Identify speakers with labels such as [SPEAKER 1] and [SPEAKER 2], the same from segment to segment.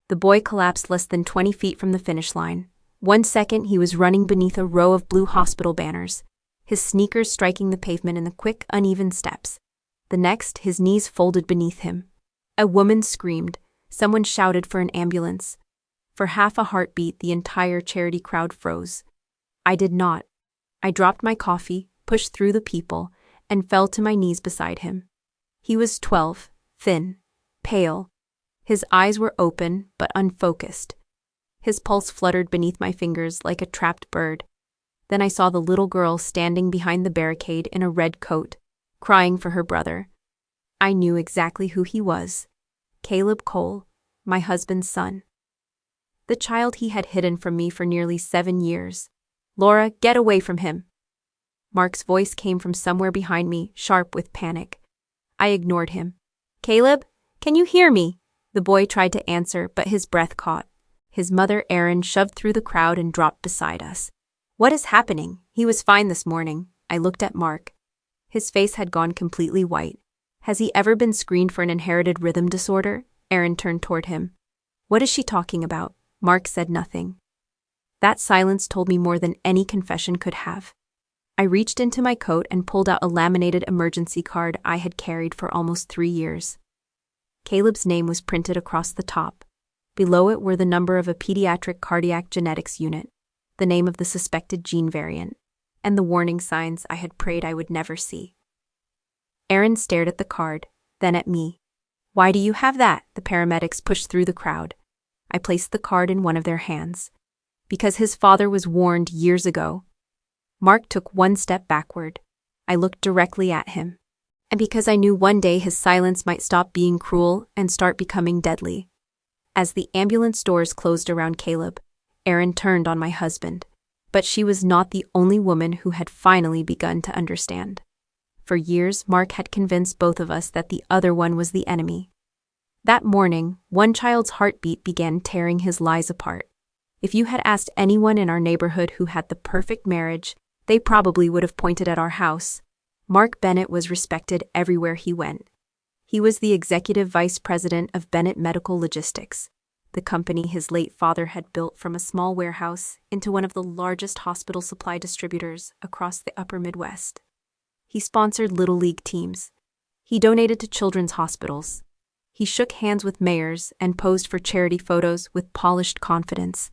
[SPEAKER 1] The boy collapsed less than 20 feet from the finish line. 1 second, he was running beneath a row of blue hospital banners, his sneakers striking the pavement in the quick, uneven steps. The next, his knees folded beneath him. A woman screamed. Someone shouted for an ambulance. For half a heartbeat, the entire charity crowd froze. I did not. I dropped my coffee, pushed through the people, and fell to my knees beside him. He was 12, thin, pale. His eyes were open but unfocused. His pulse fluttered beneath my fingers like a trapped bird. Then I saw the little girl standing behind the barricade in a red coat, crying for her brother. I knew exactly who he was. Caleb Cole, my husband's son. The child he had hidden from me for nearly 7 years. Laura, get away from him. Mark's voice came from somewhere behind me, sharp with panic. I ignored him. Caleb, can you hear me? The boy tried to answer, but his breath caught. His mother, Erin, shoved through the crowd and dropped beside us. What is happening? He was fine this morning. I looked at Mark. His face had gone completely white. Has he ever been screened for an inherited rhythm disorder? Erin turned toward him. What is she talking about? Mark said nothing. That silence told me more than any confession could have. I reached into my coat and pulled out a laminated emergency card I had carried for almost 3 years. Caleb's name was printed across the top. Below it were the number of a pediatric cardiac genetics unit, the name of the suspected gene variant, and the warning signs I had prayed I would never see. Erin stared at the card, then at me. Why do you have that? The paramedics pushed through the crowd. I placed the card in one of their hands. Because his father was warned years ago. Mark took 1 step backward. I looked directly at him. And because I knew one day his silence might stop being cruel and start becoming deadly. As the ambulance doors closed around Caleb, Erin turned on my husband. But she was not the only woman who had finally begun to understand. For years, Mark had convinced both of us that the other one was the enemy. That morning, one child's heartbeat began tearing his lies apart. If you had asked anyone in our neighborhood who had the perfect marriage, they probably would have pointed at our house. Mark Bennett was respected everywhere he went. He was the executive vice president of Bennett Medical Logistics, the company his late father had built from a small warehouse into one of the largest hospital supply distributors across the upper Midwest. He sponsored Little League teams. He donated to children's hospitals. He shook hands with mayors and posed for charity photos with polished confidence.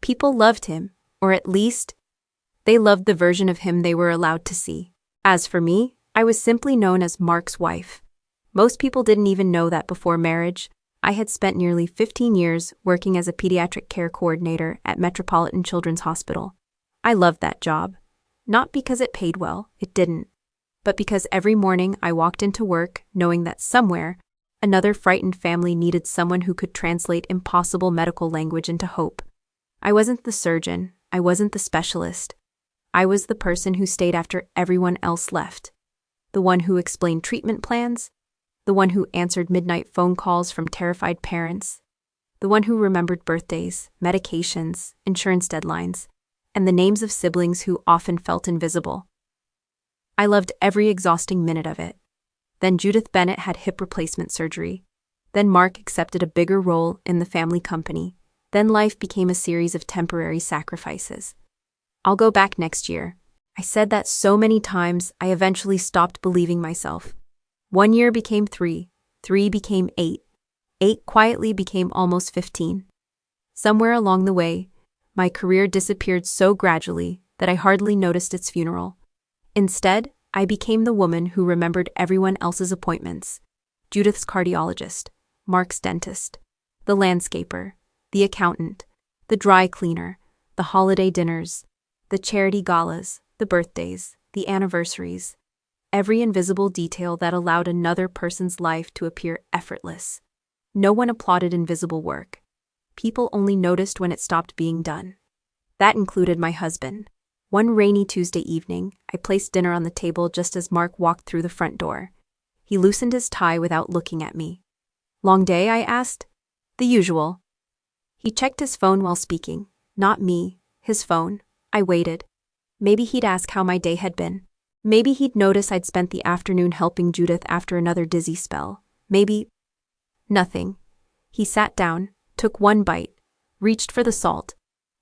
[SPEAKER 1] People loved him, or at least, they loved the version of him they were allowed to see. As for me, I was simply known as Mark's wife. Most people didn't even know that before marriage, I had spent nearly 15 years working as a pediatric care coordinator at Metropolitan Children's Hospital. I loved that job. Not because it paid well, it didn't, but because every morning I walked into work knowing that somewhere, another frightened family needed someone who could translate impossible medical language into hope. I wasn't the surgeon, I wasn't the specialist. I was the person who stayed after everyone else left. The one who explained treatment plans, the one who answered midnight phone calls from terrified parents, the one who remembered birthdays, medications, insurance deadlines, and the names of siblings who often felt invisible. I loved every exhausting minute of it. Then Judith Bennett had hip replacement surgery. Then Mark accepted a bigger role in the family company. Then life became a series of temporary sacrifices. I'll go back next year. I said that so many times I eventually stopped believing myself. 1 year became 3, 3 became 8, 8 quietly became almost 15. Somewhere along the way, my career disappeared so gradually that I hardly noticed its funeral. Instead, I became the woman who remembered everyone else's appointments. Judith's cardiologist, Mark's dentist, the landscaper, the accountant, the dry cleaner, the holiday dinners, the charity galas, the birthdays, the anniversaries, every invisible detail that allowed another person's life to appear effortless. No one applauded invisible work. People only noticed when it stopped being done. That included my husband. One rainy Tuesday evening, I placed dinner on the table just as Mark walked through the front door. He loosened his tie without looking at me. Long day, I asked. The usual. He checked his phone while speaking. Not me, his phone. I waited. Maybe he'd ask how my day had been. Maybe he'd notice I'd spent the afternoon helping Judith after another dizzy spell. Maybe... Nothing. He sat down, took one bite, reached for the salt.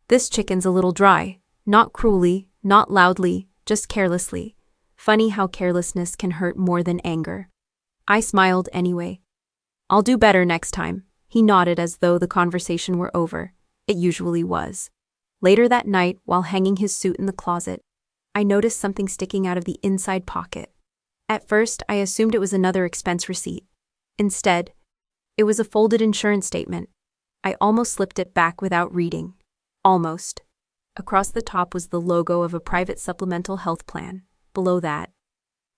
[SPEAKER 1] This chicken's a little dry, not cruelly, not loudly, just carelessly. Funny how carelessness can hurt more than anger. I smiled anyway. I'll do better next time. He nodded as though the conversation were over. It usually was. Later that night, while hanging his suit in the closet, I noticed something sticking out of the inside pocket. At first, I assumed it was another expense receipt. Instead, it was a folded insurance statement. I almost slipped it back without reading. Almost. Across the top was the logo of a private supplemental health plan. Below that,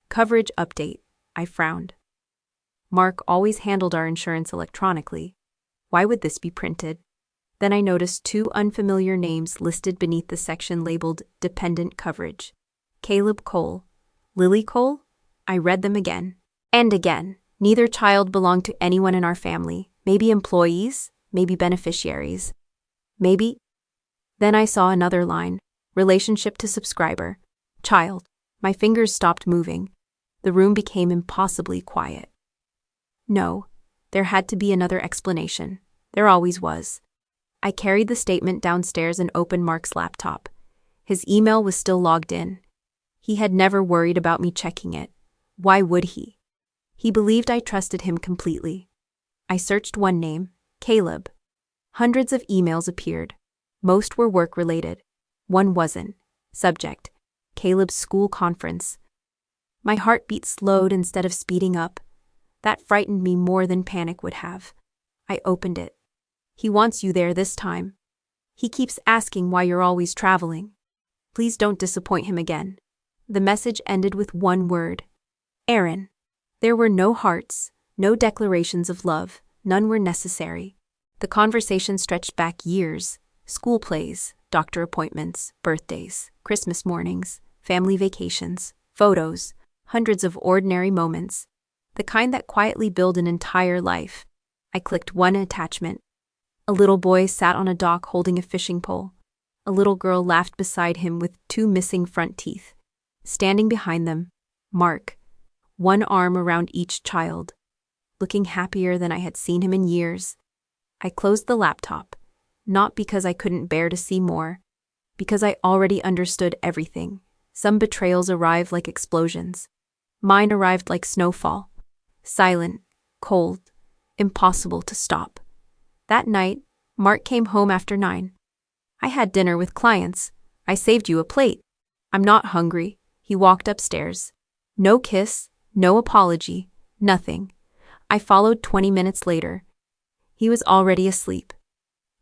[SPEAKER 1] coverage update. I frowned. Mark always handled our insurance electronically. Why would this be printed? Then I noticed two unfamiliar names listed beneath the section labeled Dependent Coverage. Caleb Cole. Lily Cole? I read them again. And again. Neither child belonged to anyone in our family. Maybe employees, maybe beneficiaries. Maybe. Then I saw another line. Relationship to subscriber. Child. My fingers stopped moving. The room became impossibly quiet. No, there had to be another explanation. There always was. I carried the statement downstairs and opened Mark's laptop. His email was still logged in. He had never worried about me checking it. Why would he? He believed I trusted him completely. I searched one name, Caleb. Hundreds of emails appeared. Most were work-related. One wasn't. Subject: Caleb's school conference. My heartbeat slowed instead of speeding up. That frightened me more than panic would have. I opened it. He wants you there this time. He keeps asking why you're always traveling. Please don't disappoint him again. The message ended with one word. Aaron. There were no hearts, no declarations of love, none were necessary. The conversation stretched back years. School plays, doctor appointments, birthdays, Christmas mornings, family vacations, photos, hundreds of ordinary moments. The kind that quietly build an entire life. I clicked one attachment. A little boy sat on a dock holding a fishing pole. A little girl laughed beside him with two missing front teeth. Standing behind them, Mark, one arm around each child, looking happier than I had seen him in years. I closed the laptop, not because I couldn't bear to see more, because I already understood everything. Some betrayals arrive like explosions. Mine arrived like snowfall. Silent, cold, impossible to stop. That night, Mark came home after 9. I had dinner with clients. I saved you a plate. I'm not hungry. He walked upstairs. No kiss, no apology, nothing. I followed 20 minutes later. He was already asleep.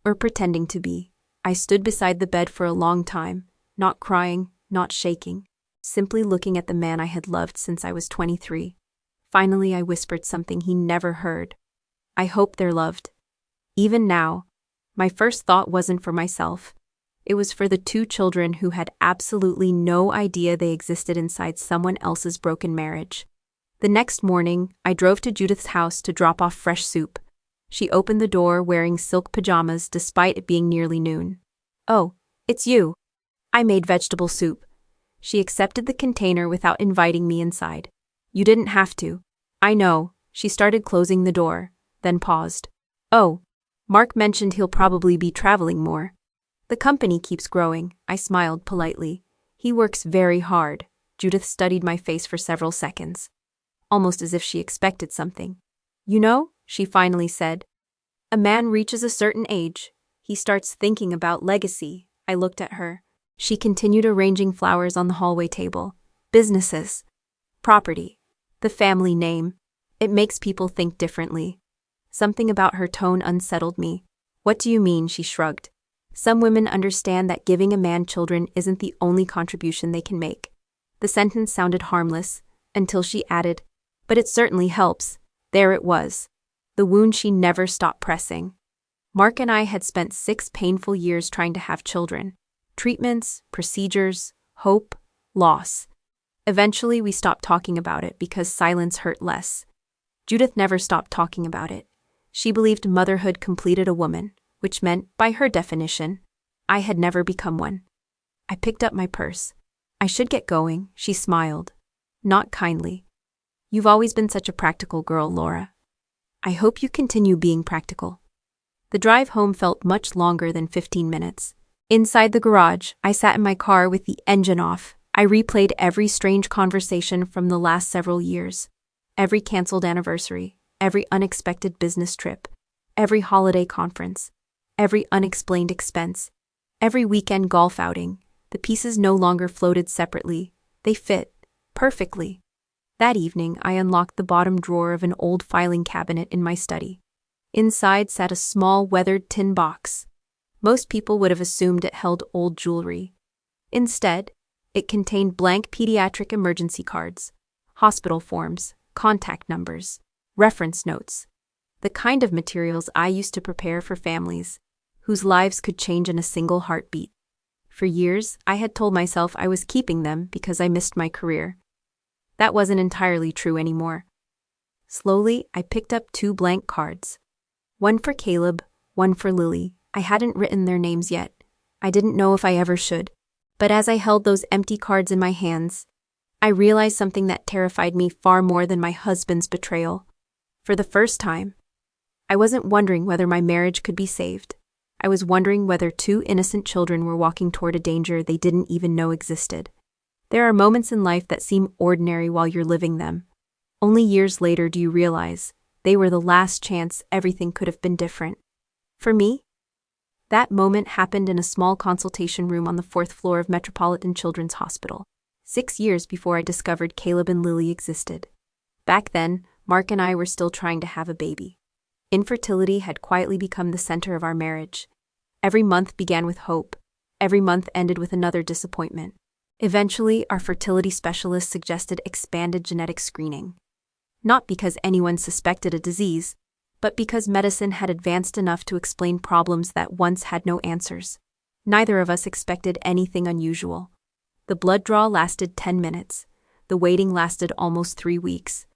[SPEAKER 1] Or pretending to be. I stood beside the bed for a long time, not crying, not shaking, simply looking at the man I had loved since I was 23. Finally, I whispered something he never heard. I hope they're loved. Even now, my first thought wasn't for myself. It was for the two children who had absolutely no idea they existed inside someone else's broken marriage. The next morning, I drove to Judith's house to drop off fresh soup. She opened the door wearing silk pajamas despite it being nearly noon. "Oh, it's you. I made vegetable soup." She accepted the container without inviting me inside. "You didn't have to." "I know." She started closing the door, then paused. "Oh, Mark mentioned he'll probably be traveling more." "The company keeps growing," I smiled politely. "He works very hard." Judith studied my face for several seconds, almost as if she expected something. "You know," she finally said, "a man reaches a certain age. He starts thinking about legacy." I looked at her. She continued arranging flowers on the hallway table. "Businesses. Property. The family name. It makes people think differently." Something about her tone unsettled me. "What do you mean?" she shrugged. "Some women understand that giving a man children isn't the only contribution they can make." The sentence sounded harmless, until she added, "But it certainly helps." There it was. The wound she never stopped pressing. Mark and I had spent 6 painful years trying to have children. Treatments, procedures, hope, loss. Eventually, we stopped talking about it because silence hurt less. Judith never stopped talking about it. She believed motherhood completed a woman, which meant, by her definition, I had never become one. I picked up my purse. "I should get going," she smiled. Not kindly. "You've always been such a practical girl, Laura. I hope you continue being practical." The drive home felt much longer than 15 minutes. Inside the garage, I sat in my car with the engine off. I replayed every strange conversation from the last several years. Every canceled anniversary, every unexpected business trip, every holiday conference, every unexplained expense, every weekend golf outing. The pieces no longer floated separately. They fit perfectly. That evening, I unlocked the bottom drawer of an old filing cabinet in my study. Inside sat a small, weathered tin box. Most people would have assumed it held old jewelry. Instead, it contained blank pediatric emergency cards, hospital forms, contact numbers, reference notes, the kind of materials I used to prepare for families whose lives could change in a single heartbeat. For years, I had told myself I was keeping them because I missed my career. That wasn't entirely true anymore. Slowly, I picked up 2 blank cards. One for Caleb, one for Lily. I hadn't written their names yet. I didn't know if I ever should. But as I held those empty cards in my hands, I realized something that terrified me far more than my husband's betrayal. For the first time, I wasn't wondering whether my marriage could be saved. I was wondering whether 2 innocent children were walking toward a danger they didn't even know existed. There are moments in life that seem ordinary while you're living them. Only years later do you realize they were the last chance everything could have been different. For me, that moment happened in a small consultation room on the 4th floor of Metropolitan Children's Hospital, 6 years before I discovered Caleb and Lily existed. Back then, Mark and I were still trying to have a baby. Infertility had quietly become the center of our marriage. Every month began with hope. Every month ended with another disappointment. Eventually, our fertility specialist suggested expanded genetic screening. Not because anyone suspected a disease, but because medicine had advanced enough to explain problems that once had no answers. Neither of us expected anything unusual. The blood draw lasted 10 minutes. The waiting lasted almost 3 weeks.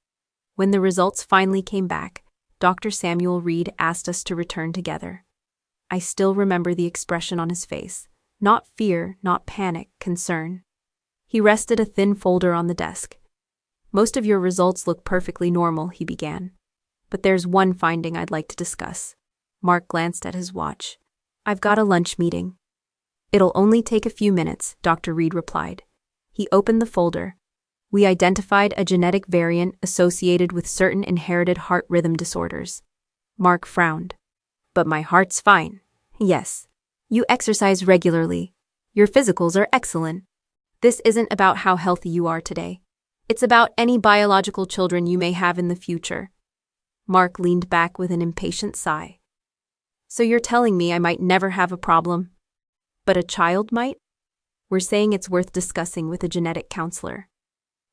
[SPEAKER 1] When the results finally came back, Dr. Samuel Reed asked us to return together. I still remember the expression on his face. Not fear, not panic, concern. He rested a thin folder on the desk. "Most of your results look perfectly normal," he began. "But there's one finding I'd like to discuss." Mark glanced at his watch. "I've got a lunch meeting." "It'll only take a few minutes," Dr. Reed replied. He opened the folder. "We identified a genetic variant associated with certain inherited heart rhythm disorders." Mark frowned. "But my heart's fine." "Yes. You exercise regularly. Your physicals are excellent. This isn't about how healthy you are today. It's about any biological children you may have in the future." Mark leaned back with an impatient sigh. "So you're telling me I might never have a problem? But a child might? We're saying it's worth discussing with a genetic counselor.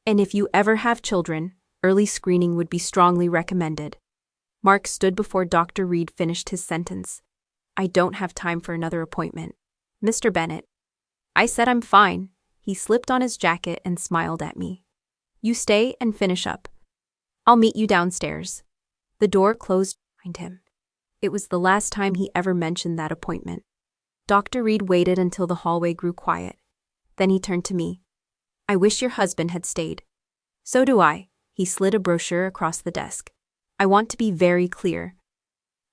[SPEAKER 1] And if you ever have children, early screening would be strongly recommended." Mark stood before Dr. Reed finished his sentence. "I don't have time for another appointment. Mr. Bennett." I said I'm fine. He slipped on his jacket and smiled at me. "You stay and finish up. I'll meet you downstairs." The door closed behind him. It was the last time he ever mentioned that appointment. Dr. Reed waited until the hallway grew quiet. Then he turned to me. "I wish your husband had stayed." "So do I." He slid a brochure across the desk. "I want to be very clear.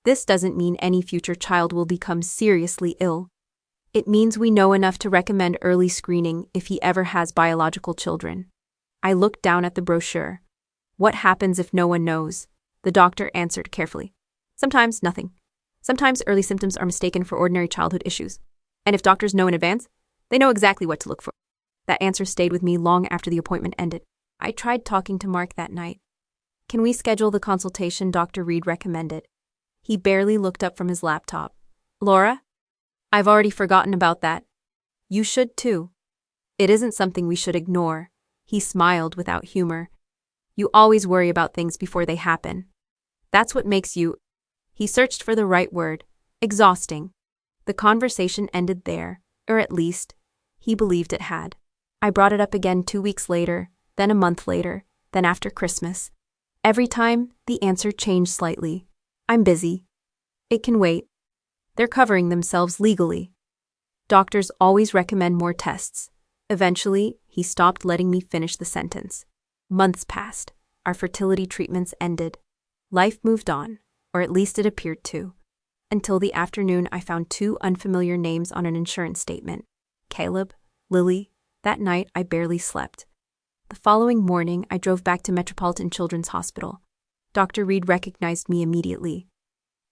[SPEAKER 1] This doesn't mean any future child will become seriously ill. It means we know enough to recommend early screening if he ever has biological children." I looked down at the brochure. "What happens if no one knows?" The doctor answered carefully. "Sometimes nothing. Sometimes early symptoms are mistaken for ordinary childhood issues. And if doctors know in advance, they know exactly what to look for." That answer stayed with me long after the appointment ended. I tried talking to Mark that night. "Can we schedule the consultation Dr. Reed recommended?" He barely looked up from his laptop. "Laura? I've already forgotten about that. You should too. It isn't something we should ignore." He smiled without humor. "You always worry about things before they happen. That's what makes you—" He searched for the right word. "Exhausting." The conversation ended there, or at least, he believed it had. I brought it up again 2 weeks later, then a month later, then after Christmas. Every time, the answer changed slightly. "I'm busy. It can wait. They're covering themselves legally." Doctors always recommend more tests. Eventually, he stopped letting me finish the sentence. Months passed. Our fertility treatments ended. Life moved on, or at least it appeared to. until the afternoon I found two unfamiliar names on an insurance statement. Caleb, Lily. That night I barely slept. The following morning I drove back to Metropolitan Children's Hospital. Dr. Reed recognized me immediately.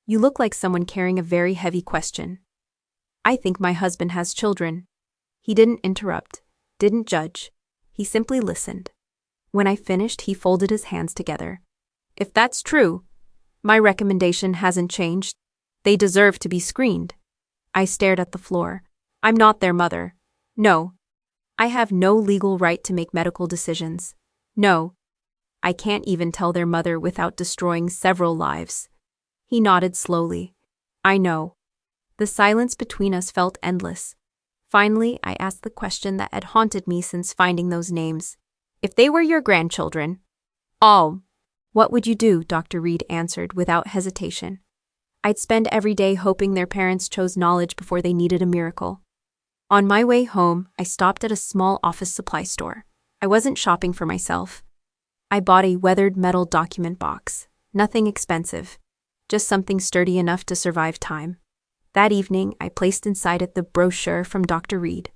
[SPEAKER 1] "You look like someone carrying a very heavy question." "I think my husband has children." He didn't interrupt, didn't judge. He simply listened. When I finished, he folded his hands together. "If that's true, my recommendation hasn't changed. They deserve to be screened." I stared at the floor. "I'm not their mother. No. I have no legal right to make medical decisions. No. I can't even tell their mother without destroying several lives." He nodded slowly. "I know." The silence between us felt endless. Finally, I asked the question that had haunted me since finding those names. "If they were your grandchildren, all, what would you do?" Dr. Reed answered without hesitation. "I'd spend every day hoping their parents chose knowledge before they needed a miracle." On my way home, I stopped at a small office supply store. I wasn't shopping for myself. I bought a weathered metal document box. Nothing expensive, just something sturdy enough to survive time. That evening, I placed inside it the brochure from Dr. Reed,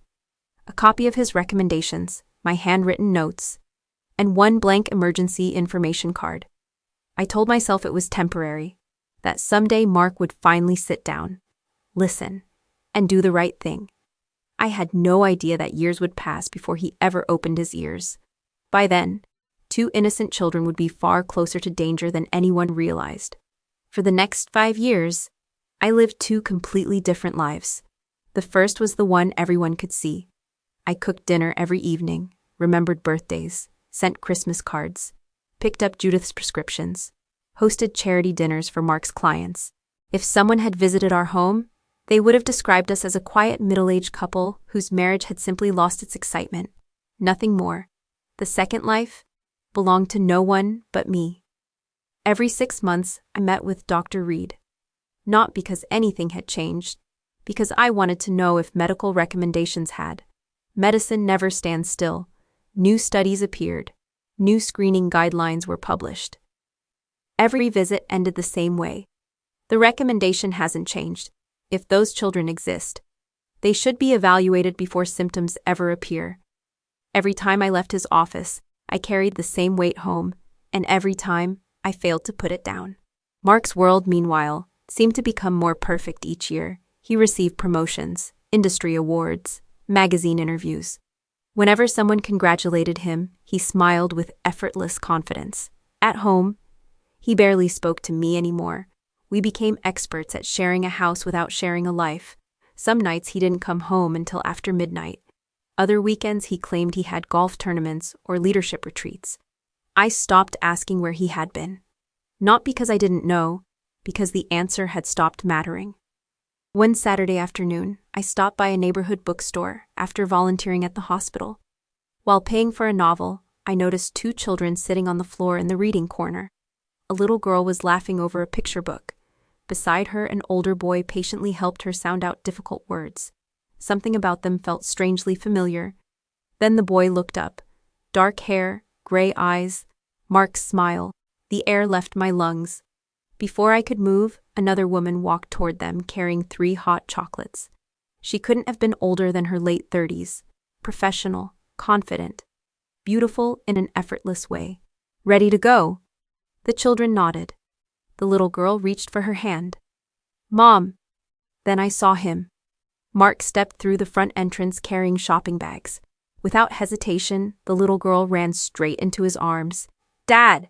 [SPEAKER 1] a copy of his recommendations, my handwritten notes, and one blank emergency information card. I told myself it was temporary, that someday Mark would finally sit down, listen, and do the right thing. I had no idea that years would pass before he ever opened his ears. By then, two innocent children would be far closer to danger than anyone realized. For the next 5 years, I lived two completely different lives. The first was the one everyone could see. I cooked dinner every evening, remembered birthdays, sent Christmas cards, picked up Judith's prescriptions, hosted charity dinners for Mark's clients. If someone had visited our home, they would have described us as a quiet middle-aged couple whose marriage had simply lost its excitement. Nothing more. The second life belonged to no one but me. Every 6 months, I met with Dr. Reed. Not because anything had changed, because I wanted to know if medical recommendations had. Medicine never stands still. New studies appeared. New screening guidelines were published. Every visit ended the same way. The recommendation hasn't changed. If those children exist, they should be evaluated before symptoms ever appear. Every time I left his office, I carried the same weight home, and every time, I failed to put it down. Mark's world, meanwhile, seemed to become more perfect each year. He received promotions, industry awards, magazine interviews. Whenever someone congratulated him, he smiled with effortless confidence. At home, he barely spoke to me anymore. We became experts at sharing a house without sharing a life. Some nights he didn't come home until after midnight. Other weekends he claimed he had golf tournaments or leadership retreats. I stopped asking where he had been. Not because I didn't know, because the answer had stopped mattering. One Saturday afternoon, I stopped by a neighborhood bookstore after volunteering at the hospital. While paying for a novel, I noticed two children sitting on the floor in the reading corner. A little girl was laughing over a picture book. Beside her, an older boy patiently helped her sound out difficult words. Something about them felt strangely familiar. Then the boy looked up. Dark hair, gray eyes, Mark's smile. The air left my lungs. Before I could move, another woman walked toward them carrying 3 hot chocolates. She couldn't have been older than her late 30s. Professional, confident, beautiful in an effortless way. "Ready to go?" The children nodded. The little girl reached for her hand. "Mom." Then I saw him. Mark stepped through the front entrance carrying shopping bags. Without hesitation, the little girl ran straight into his arms. "Dad!"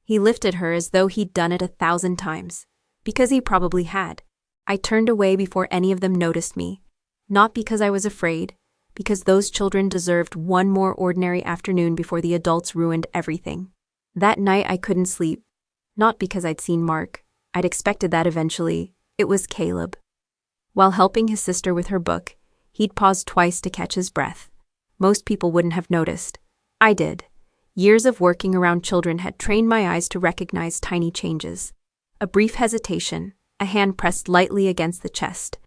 [SPEAKER 1] He lifted her as though he'd done it 1,000 times. Because he probably had. I turned away before any of them noticed me. Not because I was afraid, because those children deserved one more ordinary afternoon before the adults ruined everything. That night I couldn't sleep. Not because I'd seen Mark. I'd expected that eventually. It was Caleb. While helping his sister with her book, he'd paused twice to catch his breath. Most people wouldn't have noticed. I did. Years of working around children had trained my eyes to recognize tiny changes. A brief hesitation, a hand pressed lightly against the chest.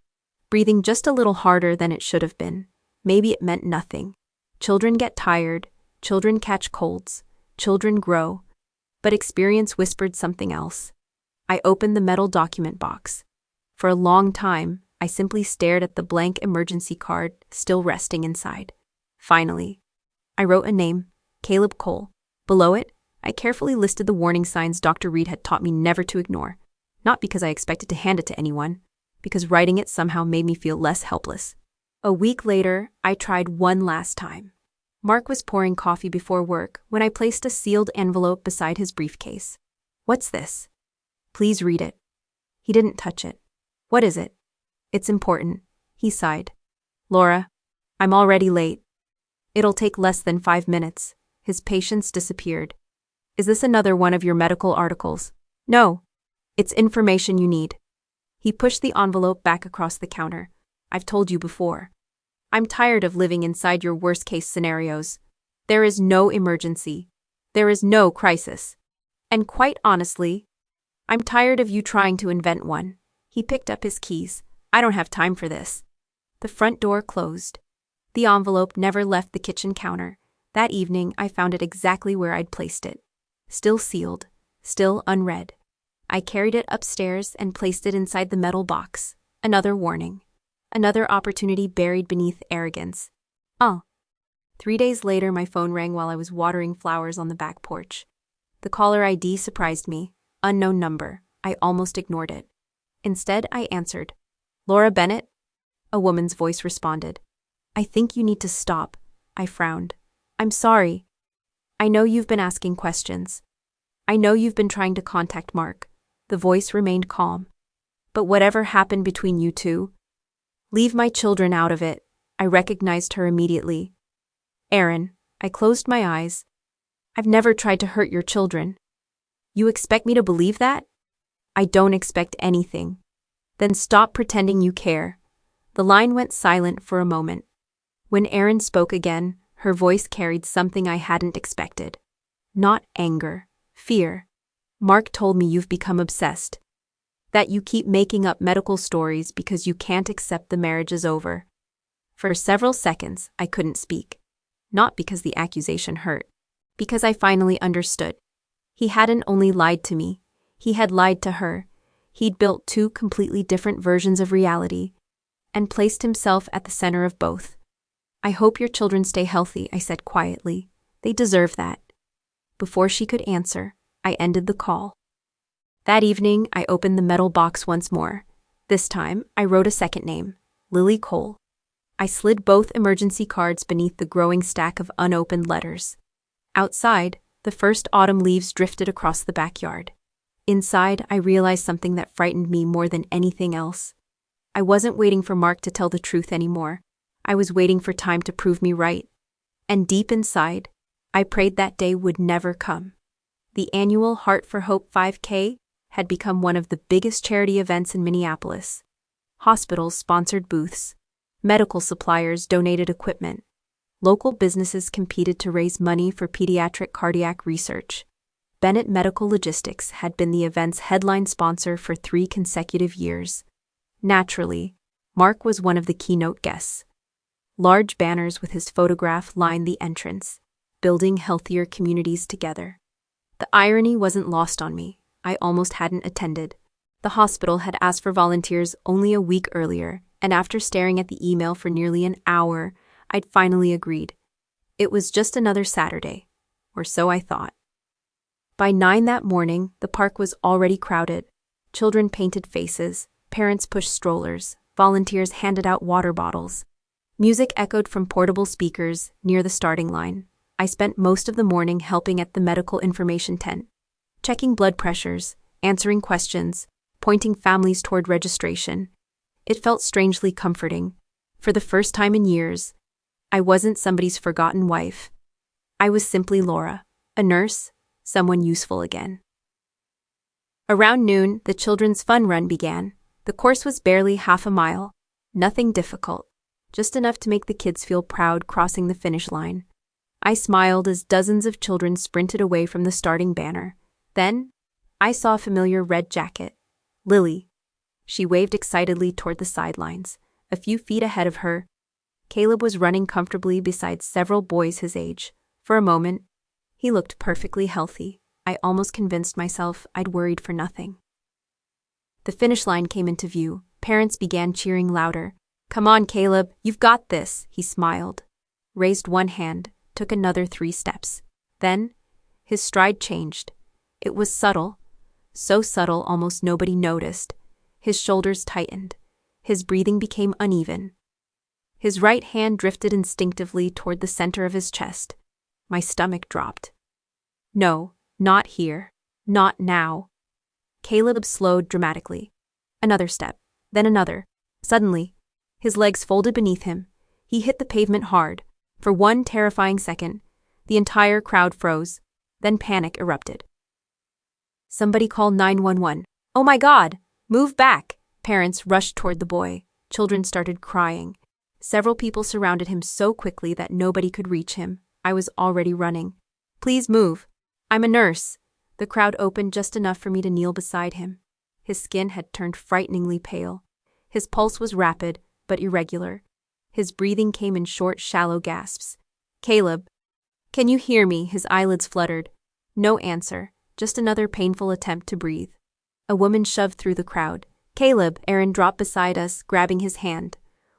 [SPEAKER 1] Breathing just a little harder than it should have been. Maybe it meant nothing. Children get tired, children catch colds, children grow. But experience whispered something else. I opened the metal document box. For a long time, I simply stared at the blank emergency card still resting inside. Finally, I wrote a name, Caleb Cole. Below it, I carefully listed the warning signs Dr. Reed had taught me never to ignore, not because I expected to hand it to anyone, because writing it somehow made me feel less helpless. A week later, I tried one last time. Mark was pouring coffee before work when I placed a sealed envelope beside his briefcase. "What's this?" "Please read it." He didn't touch it. "What is it?" "It's important," he sighed. "Laura, I'm already late." "It'll take less than 5 minutes." His patience disappeared. "Is this another one of your medical articles?" "No. It's information you need." He pushed the envelope back across the counter. "I've told you before. I'm tired of living inside your worst-case scenarios. There is no emergency. There is no crisis. And quite honestly, I'm tired of you trying to invent one." He picked up his keys. "I don't have time for this." The front door closed. The envelope never left the kitchen counter. That evening, I found it exactly where I'd placed it. Still sealed, still unread. I carried it upstairs and placed it inside the metal box. Another warning. Another opportunity buried beneath arrogance. 3 days later, my phone rang while I was watering flowers on the back porch. The caller ID surprised me. Unknown number. I almost ignored it. Instead, I answered. "Laura Bennett?" A woman's voice responded. "I think you need to stop." I frowned. "I'm sorry. I know you've been asking questions. I know you've been trying to contact Mark." The voice remained calm. "But whatever happened between you two? Leave my children out of it." I recognized her immediately. "Erin." I closed my eyes. "I've never tried to hurt your children." "You expect me to believe that?" "I don't expect anything." "Then stop pretending you care." The line went silent for a moment. When Erin spoke again, her voice carried something I hadn't expected. Not anger, fear. "Mark told me you've become obsessed. That you keep making up medical stories because you can't accept the marriage is over." For several seconds, I couldn't speak. Not because the accusation hurt. Because I finally understood. He hadn't only lied to me. He had lied to her. He'd built 2 completely different versions of reality and placed himself at the center of both. "I hope your children stay healthy," I said quietly. "They deserve that." Before she could answer, I ended the call. That evening, I opened the metal box once more. This time, I wrote a second name, Lily Cole. I slid both emergency cards beneath the growing stack of unopened letters. Outside, the first autumn leaves drifted across the backyard. Inside, I realized something that frightened me more than anything else. I wasn't waiting for Mark to tell the truth anymore. I was waiting for time to prove me right. And deep inside, I prayed that day would never come. The annual Heart for Hope 5K had become one of the biggest charity events in Minneapolis. Hospitals sponsored booths. Medical suppliers donated equipment. Local businesses competed to raise money for pediatric cardiac research. Bennett Medical Logistics had been the event's headline sponsor for 3 consecutive years. Naturally, Mark was one of the keynote guests. Large banners with his photograph lined the entrance, building healthier communities together. The irony wasn't lost on me. I almost hadn't attended. The hospital had asked for volunteers only a week earlier, and after staring at the email for nearly an hour, I'd finally agreed. It was just another Saturday, or so I thought. By 9 that morning, the park was already crowded. Children painted faces, parents pushed strollers, volunteers handed out water bottles. Music echoed from portable speakers near the starting line. I spent most of the morning helping at the medical information tent, checking blood pressures, answering questions, pointing families toward registration. It felt strangely comforting. For the first time in years, I wasn't somebody's forgotten wife. I was simply Laura, a nurse, someone useful again. Around noon, the children's fun run began. The course was barely half a mile. Nothing difficult, just enough to make the kids feel proud crossing the finish line. I smiled as dozens of children sprinted away from the starting banner. Then, I saw a familiar red jacket. Lily. She waved excitedly toward the sidelines. A few feet ahead of her, Caleb was running comfortably beside several boys his age. For a moment, he looked perfectly healthy. I almost convinced myself I'd worried for nothing. The finish line came into view. Parents began cheering louder. "Come on, Caleb, you've got this," he smiled. Raised one hand, took another 3 steps. Then, his stride changed. It was subtle, so subtle almost nobody noticed. His shoulders tightened. His breathing became uneven. His right hand drifted instinctively toward the center of his chest. My stomach dropped. No, not here. Not now. Caleb slowed dramatically. Another step, then another. Suddenly, his legs folded beneath him. He hit the pavement hard. For one terrifying second, the entire crowd froze. Then panic erupted. Somebody call 911. "Oh my God! Move back!" Parents rushed toward the boy. Children started crying. Several people surrounded him so quickly that nobody could reach him. I was already running. "Please move. I'm a nurse." The crowd opened just enough for me to kneel beside him. His skin had turned frighteningly pale. His pulse was rapid, but irregular. His breathing came in short, shallow gasps. "Caleb, can you hear me?" His eyelids fluttered. No answer, just another painful attempt to breathe. A woman shoved through the crowd. "Caleb," Aaron dropped beside us, grabbing his hand.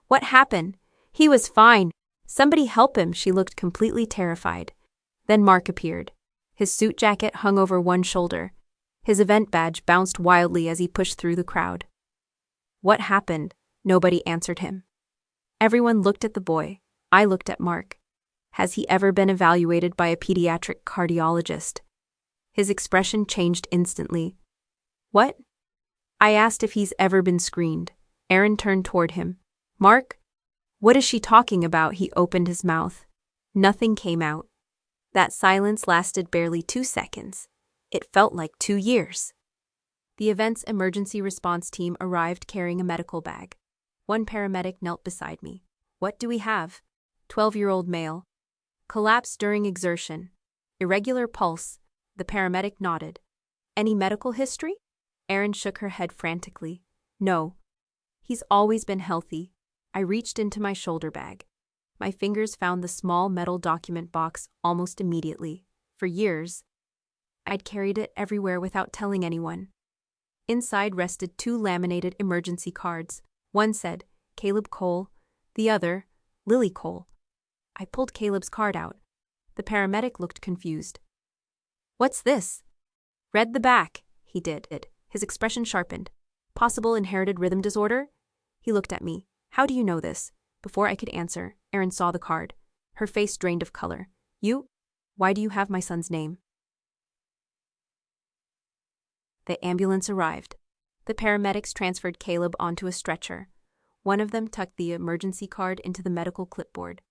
[SPEAKER 1] "What happened?" "He was fine. Somebody help him." She looked completely terrified. Then Mark appeared. His suit jacket hung over one shoulder. His event badge bounced wildly as he pushed through the crowd. "What happened?" Nobody answered him. Everyone looked at the boy. I looked at Mark. Has he ever been evaluated by a pediatric cardiologist? His expression changed instantly. "What?" I asked if he's ever been screened. Aaron turned toward him. "Mark? What is she talking about?" He opened his mouth. Nothing came out. That silence lasted barely 2 seconds. It felt like 2 years. The event's emergency response team arrived carrying a medical bag. One paramedic knelt beside me. "What do we have?" 12-year-old male. "Collapse during exertion. Irregular pulse." The paramedic nodded. "Any medical history?" Aaron shook her head frantically. "No. He's always been healthy." I reached into my shoulder bag. My fingers found the small metal document box almost immediately. For years, I'd carried it everywhere without telling anyone. Inside rested 2 laminated emergency cards. One said, Caleb Cole, the other, Lily Cole. I pulled Caleb's card out. The paramedic looked confused. "What's this?" "Read the back." He did. His expression sharpened. "Possible inherited rhythm disorder?" He looked at me. "How do you know this?" Before I could answer, Erin saw the card. Her face drained of color. "You? Why do you have my son's name?" The ambulance arrived. The paramedics transferred Caleb onto a stretcher. One of them tucked the emergency card into the medical clipboard.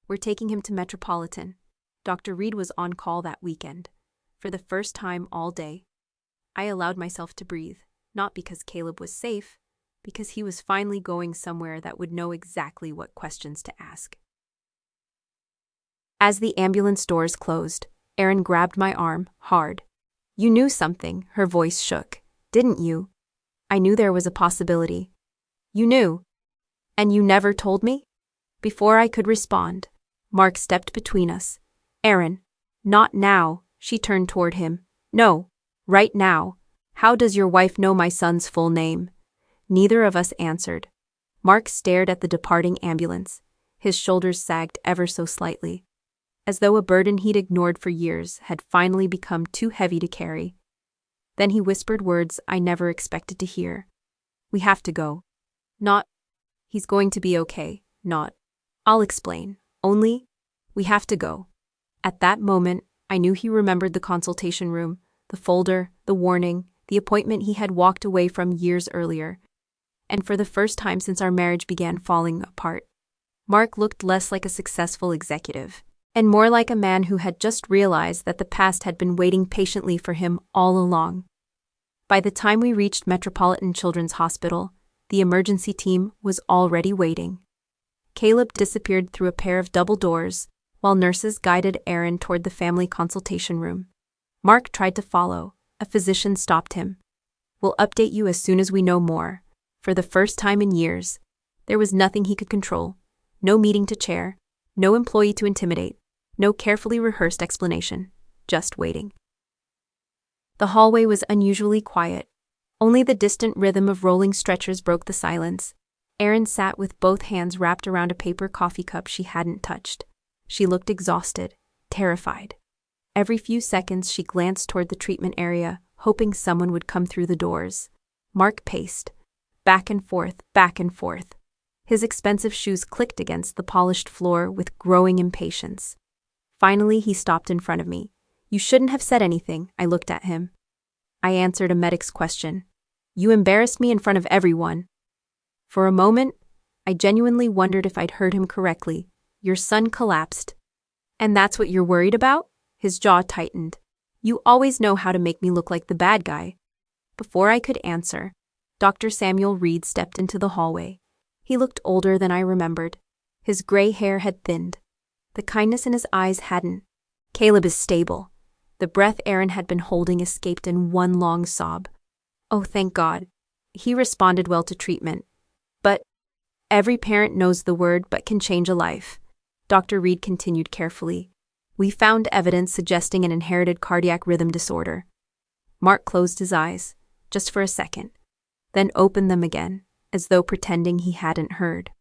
[SPEAKER 1] "We're taking him to Metropolitan." Dr. Reed was on call that weekend. For the first time all day, I allowed myself to breathe, not because Caleb was safe, because he was finally going somewhere that would know exactly what questions to ask. As the ambulance doors closed, Erin grabbed my arm, hard. "You knew something," her voice shook. "Didn't you?" "I knew there was a possibility." "You knew? And you never told me?" Before I could respond, Mark stepped between us. "Erin, not now." She turned toward him. "No, right now. How does your wife know my son's full name?" Neither of us answered. Mark stared at the departing ambulance. His shoulders sagged ever so slightly, as though a burden he'd ignored for years had finally become too heavy to carry. Then he whispered words I never expected to hear. "We have to go." Not, "He's going to be okay." Not, "I'll explain." Only, "We have to go." At that moment, I knew he remembered the consultation room, the folder, the warning, the appointment he had walked away from years earlier. And for the first time since our marriage began falling apart, Mark looked less like a successful executive, and more like a man who had just realized that the past had been waiting patiently for him all along. By the time we reached Metropolitan Children's Hospital, the emergency team was already waiting. Caleb disappeared through a pair of double doors, while nurses guided Erin toward the family consultation room. Mark tried to follow. A physician stopped him. "We'll update you as soon as we know more." For the first time in years, there was nothing he could control. No meeting to chair, no employee to intimidate, no carefully rehearsed explanation, just waiting. The hallway was unusually quiet. Only the distant rhythm of rolling stretchers broke the silence. Erin sat with both hands wrapped around a paper coffee cup she hadn't touched. She looked exhausted, terrified. Every few seconds she glanced toward the treatment area, hoping someone would come through the doors. Mark paced, back and forth, back and forth. His expensive shoes clicked against the polished floor with growing impatience. Finally, he stopped in front of me. "You shouldn't have said anything," I looked at him. I answered a medic's question. "You embarrassed me in front of everyone." For a moment, I genuinely wondered if I'd heard him correctly. "Your son collapsed. And that's what you're worried about?" His jaw tightened. "You always know how to make me look like the bad guy." Before I could answer, Dr. Samuel Reed stepped into the hallway. He looked older than I remembered. His gray hair had thinned. The kindness in his eyes hadn't. "Caleb is stable." The breath Erin had been holding escaped in one long sob. "Oh, thank God." He responded well to treatment. "But every parent knows the word but can change a life." Dr. Reed continued carefully. "We found evidence suggesting an inherited cardiac rhythm disorder." Mark closed his eyes, just for a second, then opened them again, as though pretending he hadn't heard.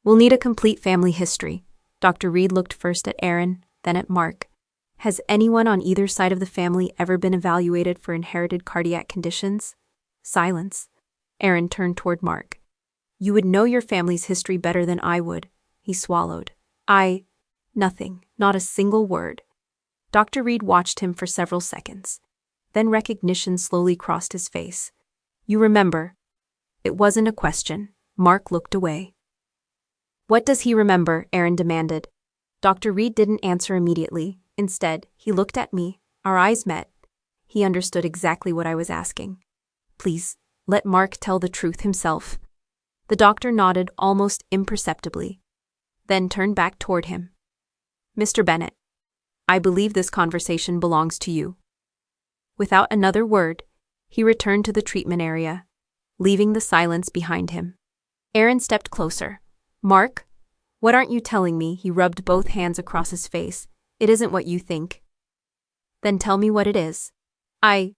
[SPEAKER 1] "We'll need a complete family history." Dr. Reed looked first at Erin, then at Mark. "Has anyone on either side of the family ever been evaluated for inherited cardiac conditions?" Silence. Erin turned toward Mark. "You would know your family's history better than I would." He swallowed. Nothing, not a single word." Dr. Reed watched him for several seconds. Then recognition slowly crossed his face. "You remember." It wasn't a question. Mark looked away. "What does he remember?" Erin demanded. Dr. Reed didn't answer immediately. Instead, he looked at me. Our eyes met. He understood exactly what I was asking. "Please, let Mark tell the truth himself." The doctor nodded almost imperceptibly, then turned back toward him. "Mr. Bennett, I believe this conversation belongs to you." Without another word, he returned to the treatment area, leaving the silence behind him. Erin stepped closer. "Mark, what aren't you telling me?" He rubbed both hands across his face. "It isn't what you think." "Then tell me what it is." I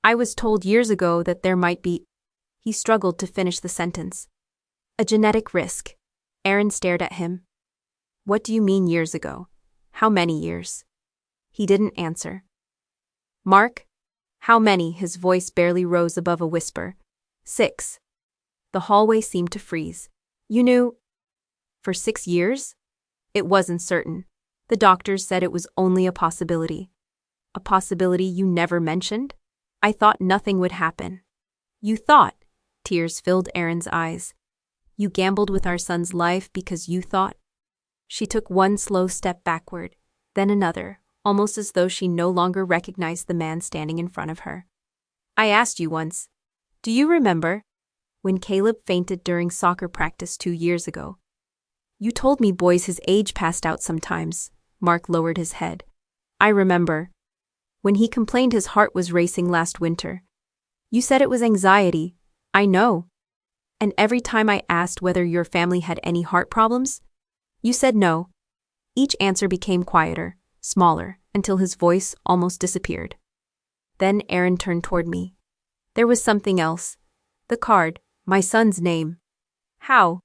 [SPEAKER 1] was told years ago that there might be—" He struggled to finish the sentence. "A genetic risk." Erin stared at him. "What do you mean years ago? How many years?" He didn't answer. "Mark, how many?" His voice barely rose above a whisper. 6. The hallway seemed to freeze. "You knew for 6 years?" It wasn't certain. The doctors said it was only a possibility. "A possibility you never mentioned?" "I thought nothing would happen." "You thought?" Tears filled Erin's eyes. "You gambled with our son's life because you thought?" She took one slow step backward, then another, almost as though she no longer recognized the man standing in front of her. "I asked you once. Do you remember? When Caleb fainted during soccer practice 2 years ago. You told me boys his age passed out sometimes." Mark lowered his head. "I remember. When he complained his heart was racing last winter. You said it was anxiety." "I know. And every time I asked whether your family had any heart problems, you said no." Each answer became quieter, smaller, until his voice almost disappeared. Then Erin turned toward me. "There was something else. The card, my son's name." "How?"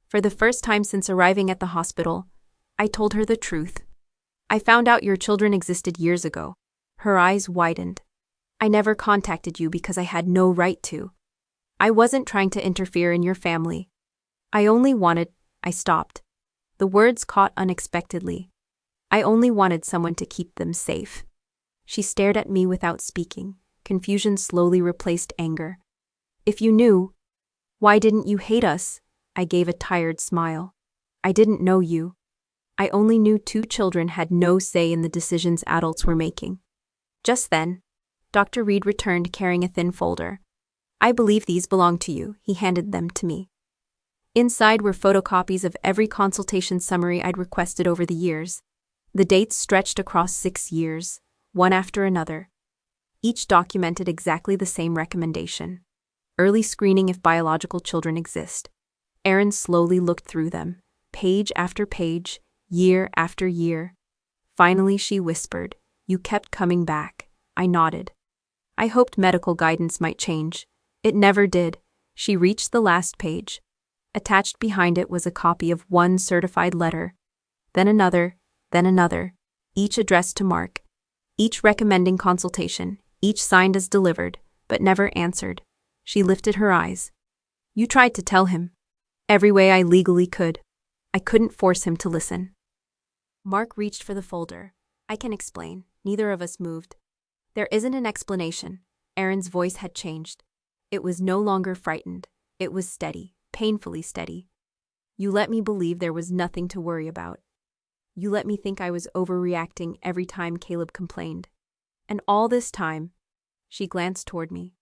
[SPEAKER 1] For the first time since arriving at the hospital, I told her the truth. "I found out your children existed years ago." Her eyes widened. "I never contacted you because I had no right to. I wasn't trying to interfere in your family. I only wanted—" I stopped. The words caught unexpectedly. "I only wanted someone to keep them safe." She stared at me without speaking. Confusion slowly replaced anger. "If you knew, why didn't you hate us?" I gave a tired smile. "I didn't know you. I only knew 2 children had no say in the decisions adults were making." Just then, Dr. Reed returned carrying a thin folder. "I believe these belong to you." He handed them to me. Inside were photocopies of every consultation summary I'd requested over the years. The dates stretched across 6 years, one after another. Each documented exactly the same recommendation: early screening if biological children exist. Erin slowly looked through them, page after page, year after year. Finally she whispered, "You kept coming back." I nodded. I hoped medical guidance might change. It never did. She reached the last page. Attached behind it was a copy of one certified letter, then another, each addressed to Mark, each recommending consultation, each signed as delivered, but never answered. She lifted her eyes. You tried to tell him. Every way I legally could. I couldn't force him to listen. Mark reached for the folder. I can explain. Neither of us moved. There isn't an explanation. Aaron's voice had changed. It was no longer frightened. It was steady, painfully steady. You let me believe there was nothing to worry about. You let me think I was overreacting every time Caleb complained. And all this time, she glanced toward me.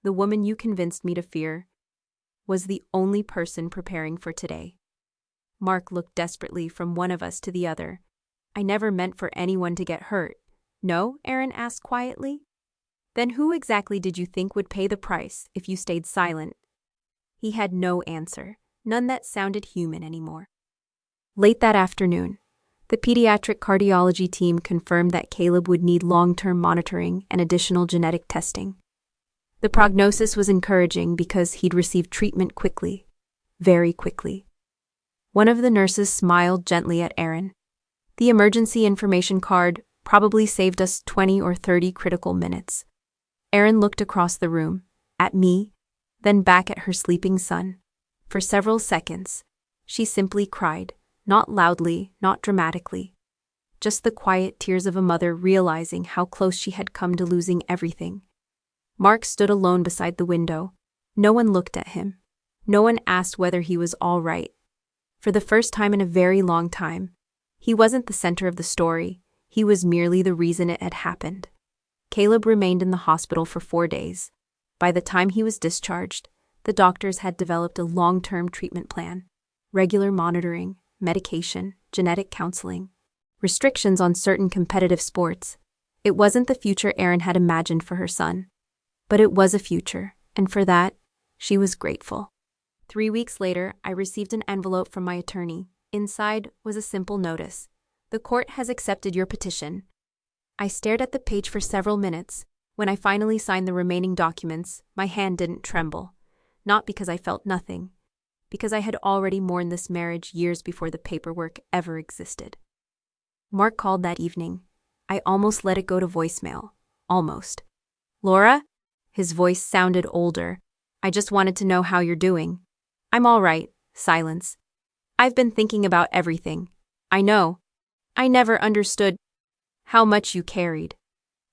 [SPEAKER 1] The woman you convinced me to fear was the only person preparing for today. Mark looked desperately from one of us to the other. I never meant for anyone to get hurt. No? Aaron asked quietly. Then who exactly did you think would pay the price if you stayed silent? He had no answer, none that sounded human anymore. Late that afternoon, the pediatric cardiology team confirmed that Caleb would need long-term monitoring and additional genetic testing. The prognosis was encouraging because he'd received treatment quickly, very quickly. One of the nurses smiled gently at Aaron. The emergency information card probably saved us 20 or 30 critical minutes. Aaron looked across the room, at me, then back at her sleeping son. For several seconds, she simply cried, not loudly, not dramatically. Just the quiet tears of a mother realizing how close she had come to losing everything. Mark stood alone beside the window. No one looked at him. No one asked whether he was all right. For the first time in a very long time, he wasn't the center of the story. He was merely the reason it had happened. Caleb remained in the hospital for 4 days. By the time he was discharged, the doctors had developed a long-term treatment plan, regular monitoring, medication, genetic counseling, restrictions on certain competitive sports. It wasn't the future Aaron had imagined for her son. But it was a future, and for that, she was grateful. 3 weeks later, I received an envelope from my attorney. Inside was a simple notice. The court has accepted your petition. I stared at the page for several minutes. When I finally signed the remaining documents, my hand didn't tremble. Not because I felt nothing, because I had already mourned this marriage years before the paperwork ever existed. Mark called that evening. I almost let it go to voicemail. Almost. Laura? His voice sounded older. I just wanted to know how you're doing. I'm all right. Silence. I've been thinking about everything. I know. I never understood how much you carried.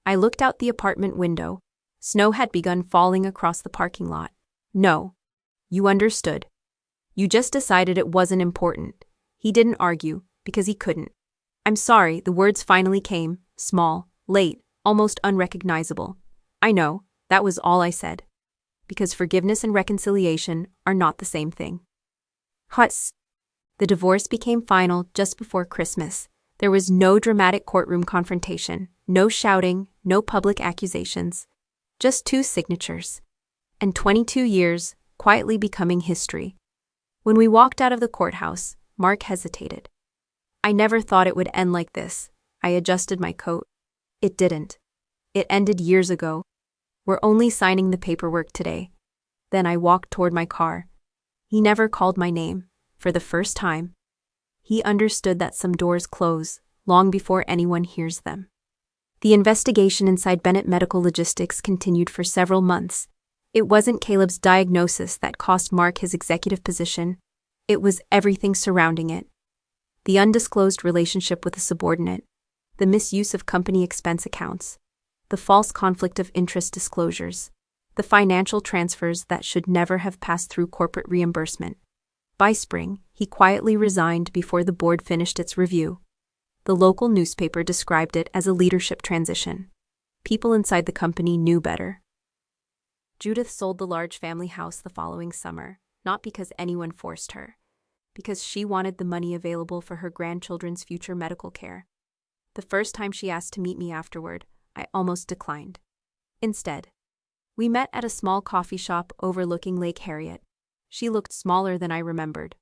[SPEAKER 1] I looked out the apartment window. Snow had begun falling across the parking lot. No. You understood. You just decided it wasn't important. He didn't argue, because he couldn't. I'm sorry, the words finally came, small, late, almost unrecognizable. I know, that was all I said. Because forgiveness and reconciliation are not the same thing. Huts. The divorce became final just before Christmas. There was no dramatic courtroom confrontation, no shouting, no public accusations. Just 2 signatures. And 22 years, quietly becoming history. When we walked out of the courthouse, Mark hesitated. I never thought it would end like this. I adjusted my coat. It didn't. It ended years ago. We're only signing the paperwork today. Then I walked toward my car. He never called my name. For the first time. He understood that some doors close long before anyone hears them. The investigation inside Bennett Medical Logistics continued for several months. It wasn't Caleb's diagnosis that cost Mark his executive position. It was everything surrounding it. The undisclosed relationship with a subordinate, the misuse of company expense accounts, the false conflict of interest disclosures, the financial transfers that should never have passed through corporate reimbursement. By spring, he quietly resigned before the board finished its review. The local newspaper described it as a leadership transition. People inside the company knew better. Judith sold the large family house the following summer, not because anyone forced her, because she wanted the money available for her grandchildren's future medical care. The first time she asked to meet me afterward, I almost declined. Instead, we met at a small coffee shop overlooking Lake Harriet. She looked smaller than I remembered,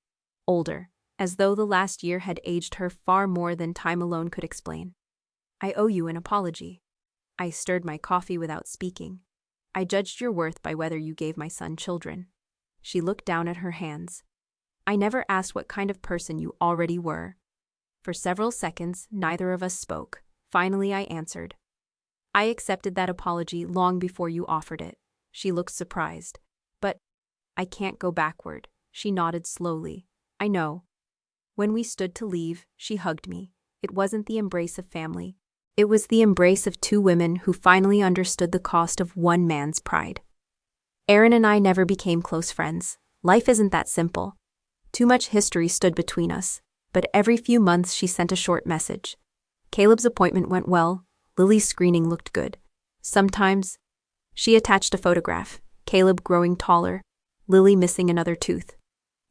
[SPEAKER 1] older, as though the last year had aged her far more than time alone could explain. I owe you an apology. I stirred my coffee without speaking. I judged your worth by whether you gave my son children. She looked down at her hands. I never asked what kind of person you already were. For several seconds, neither of us spoke. Finally, I answered. I accepted that apology long before you offered it. She looked surprised. But I can't go backward. She nodded slowly. I know. When we stood to leave, she hugged me. It wasn't the embrace of family. It was the embrace of two women who finally understood the cost of one man's pride. Erin and I never became close friends. Life isn't that simple. Too much history stood between us, but every few months she sent a short message. Caleb's appointment went well. Lily's screening looked good. Sometimes, she attached a photograph. Caleb growing taller, Lily missing another tooth.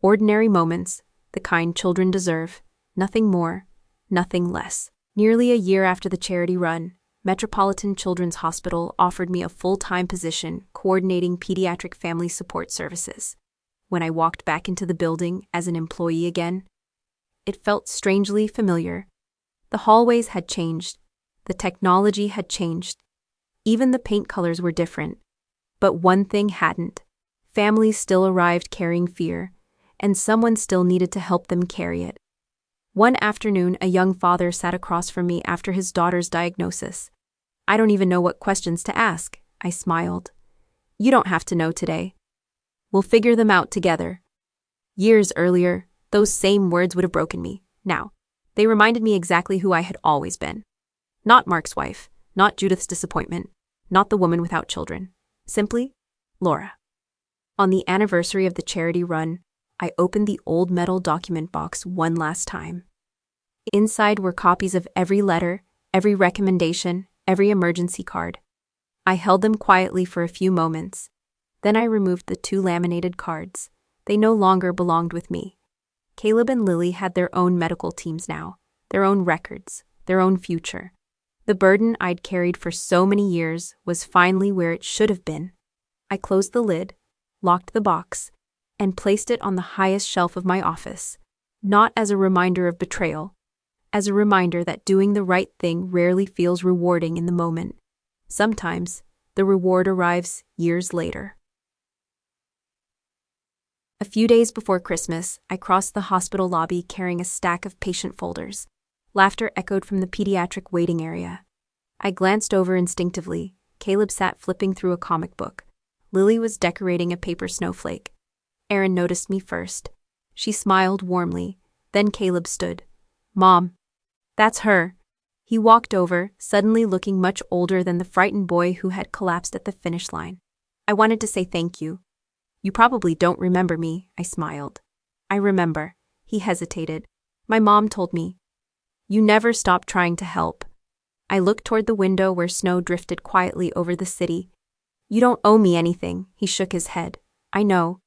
[SPEAKER 1] Ordinary moments, the kind children deserve. Nothing more, nothing less. Nearly a year after the charity run, Metropolitan Children's Hospital offered me a full-time position coordinating pediatric family support services. When I walked back into the building as an employee again, it felt strangely familiar. The hallways had changed. The technology had changed. Even the paint colors were different. But one thing hadn't. Families still arrived carrying fear, and someone still needed to help them carry it. One afternoon, a young father sat across from me after his daughter's diagnosis. I don't even know what questions to ask, I smiled. You don't have to know today. We'll figure them out together. Years earlier, those same words would have broken me. Now, they reminded me exactly who I had always been. Not Mark's wife, not Judith's disappointment, not the woman without children. Simply, Laura. On the anniversary of the charity run, I opened the old metal document box one last time. Inside were copies of every letter, every recommendation, every emergency card. I held them quietly for a few moments. Then I removed the 2 laminated cards. They no longer belonged with me. Caleb and Lily had their own medical teams now, their own records, their own future. The burden I'd carried for so many years was finally where it should have been. I closed the lid, locked the box, and placed it on the highest shelf of my office, not as a reminder of betrayal, as a reminder that doing the right thing rarely feels rewarding in the moment. Sometimes, the reward arrives years later. A few days before Christmas, I crossed the hospital lobby carrying a stack of patient folders. Laughter echoed from the pediatric waiting area. I glanced over instinctively. Caleb sat flipping through a comic book. Lily was decorating a paper snowflake. Erin noticed me first. She smiled warmly. Then Caleb stood. Mom. That's her. He walked over, suddenly looking much older than the frightened boy who had collapsed at the finish line. I wanted to say thank you. You probably don't remember me, I smiled. I remember. He hesitated. My mom told me. You never stopped trying to help. I looked toward the window where snow drifted quietly over the city. You don't owe me anything, he shook his head. I know.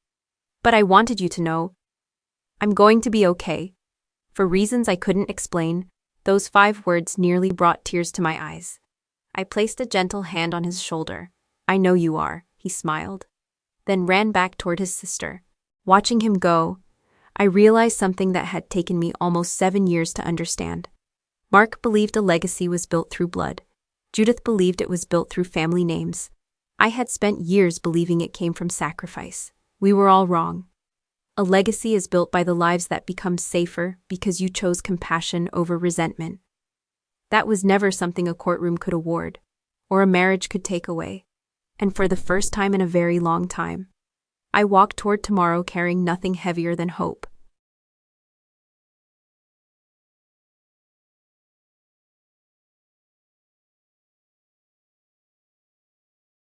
[SPEAKER 1] But I wanted you to know. I'm going to be okay. For reasons I couldn't explain, those 5 words nearly brought tears to my eyes. I placed a gentle hand on his shoulder. I know you are, he smiled. Then ran back toward his sister. Watching him go, I realized something that had taken me almost 7 years to understand. Mark believed a legacy was built through blood. Judith believed it was built through family names. I had spent years believing it came from sacrifice. We were all wrong. A legacy is built by the lives that become safer because you chose compassion over resentment. That was never something a courtroom could award, or a marriage could take away. And for the first time in a very long time, I walked toward tomorrow carrying nothing heavier than hope.